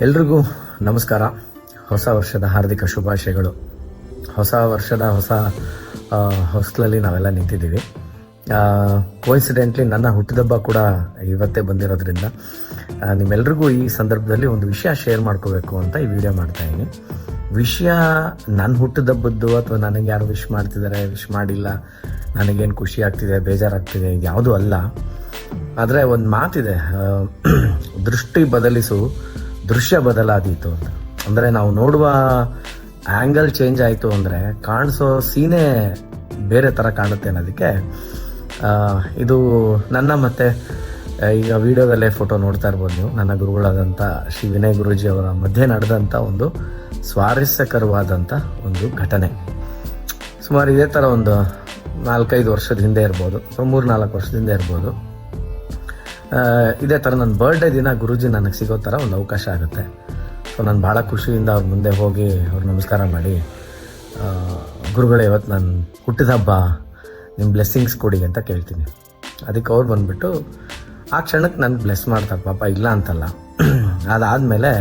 ಎಲ್ರಿಗೂ ನಮಸ್ಕಾರ. ಹೊಸ ವರ್ಷದ ಹಾರ್ದಿಕ ಶುಭಾಶಯಗಳು. ಹೊಸ ವರ್ಷದ ಹೊಸಲಲ್ಲಿ ನಾವೆಲ್ಲ ನಿಂತಿದ್ದೀವಿ. ಕೋಇನ್ಸಿಡೆಂಟ್ಲಿ ನನ್ನ ಹುಟ್ಟಿದಬ್ಬ ಕೂಡ ಇವತ್ತೇ ಬಂದಿರೋದ್ರಿಂದ ನಿಮ್ಮೆಲ್ರಿಗೂ ಈ ಸಂದರ್ಭದಲ್ಲಿ ಒಂದು ವಿಷಯ ಶೇರ್ ಮಾಡ್ಕೋಬೇಕು ಅಂತ ಈ ವಿಡಿಯೋ ಮಾಡ್ತಾಯಿದ್ದೀನಿ. ವಿಷಯ ನನ್ನ ಹುಟ್ಟಿದಬ್ಬದ್ದು ಅಥವಾ ನನಗೆ ಯಾರು ವಿಶ್ ಮಾಡ್ತಿದ್ದಾರೆ, ವಿಶ್ ಮಾಡಿಲ್ಲ, ನನಗೇನು ಖುಷಿ ಆಗ್ತಿದೆ, ಬೇಜಾರಾಗ್ತಿದೆ, ಇದು ಯಾವುದೂ ಅಲ್ಲ. ಆದರೆ ಒಂದು ಮಾತಿದೆ, ದೃಷ್ಟಿ ಬದಲಿಸು, ದೃಶ್ಯ ಬದಲಾದೀತು ಅಂತ. ಅಂದರೆ ನಾವು ನೋಡುವ ಆ್ಯಂಗಲ್ ಚೇಂಜ್ ಆಯಿತು ಅಂದರೆ ಕಾಣಿಸೋ ಸೀನೇ ಬೇರೆ ಥರ ಕಾಣುತ್ತೆ ಅನ್ನೋದಕ್ಕೆ ಇದು ನನ್ನ ಮತ್ತು ಈಗ ವಿಡಿಯೋದಲ್ಲೇ ಫೋಟೋ ನೋಡ್ತಾ ಇರ್ಬೋದು ನೀವು, ನನ್ನ ಗುರುಗಳಾದಂಥ ಶ್ರೀ ವಿನಯ್ ಗುರೂಜಿ ಅವರ ಮಧ್ಯೆ ನಡೆದಂಥ ಒಂದು ಸ್ವಾರಸ್ಯಕರವಾದಂಥ ಒಂದು ಘಟನೆ. ಸುಮಾರು ಇದೇ ಥರ ಒಂದು 4-5 ವರ್ಷದ ಹಿಂದೆ ಇರ್ಬೋದು, 3-4 ವರ್ಷದ ಹಿಂದೆ ಇರ್ಬೋದು. ಇದೇ ಥರ ನನ್ನ ಬರ್ಡೇ ದಿನ ಗುರೂಜಿ ನನಗೆ ಸಿಗೋ ಥರ ಒಂದು ಅವಕಾಶ ಆಗುತ್ತೆ. ಸೊ ನಾನು ಭಾಳ ಖುಷಿಯಿಂದ ಅವ್ರ ಮುಂದೆ ಹೋಗಿ ಅವ್ರು ನಮಸ್ಕಾರ ಮಾಡಿ, ಗುರುಗಳೇ ಇವತ್ತು ನನ್ನ ಹುಟ್ಟಿದ ಹಬ್ಬ, ನಿಮ್ಮ ಬ್ಲೆಸ್ಸಿಂಗ್ಸ್ ಕೊಡಿ ಅಂತ ಕೇಳ್ತೀನಿ. ಅದಕ್ಕೆ ಅವ್ರು ಬಂದುಬಿಟ್ಟು ಆ ಕ್ಷಣಕ್ಕೆ ನನಗೆ ಬ್ಲೆಸ್ ಮಾಡ್ತಾರೆ, ಪಾಪ ಇಲ್ಲ ಅಂತಲ್ಲ. ಅದಾದಮೇಲೆ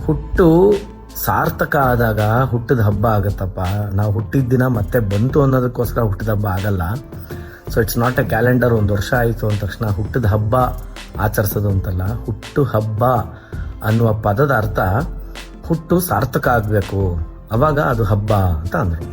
ಹುಟ್ಟು ಸಾರ್ಥಕ ಆದಾಗ ಹುಟ್ಟಿದ ಹಬ್ಬ ಆಗುತ್ತಪ್ಪ. ನಾವು ಹುಟ್ಟಿದ ದಿನ ಮತ್ತೆ ಬಂತು ಅನ್ನೋದಕ್ಕೋಸ್ಕರ ಹುಟ್ಟಿದ ಹಬ್ಬ ಆಗಲ್ಲ. So it's not A calendar. ಒಂದು ವರ್ಷ ಆಯಿತು ಅಂದ ತಕ್ಷಣ ಹುಟ್ಟಿದ ಹಬ್ಬ ಆಚರಿಸೋದು ಅಂತಲ್ಲ. ಹುಟ್ಟು ಹಬ್ಬ ಅನ್ನುವ ಪದದ ಅರ್ಥ ಹುಟ್ಟು ಸಾರ್ಥಕ ಆಗಬೇಕು, ಅವಾಗ ಅದು ಹಬ್ಬ ಅಂತ ಅಂದರು.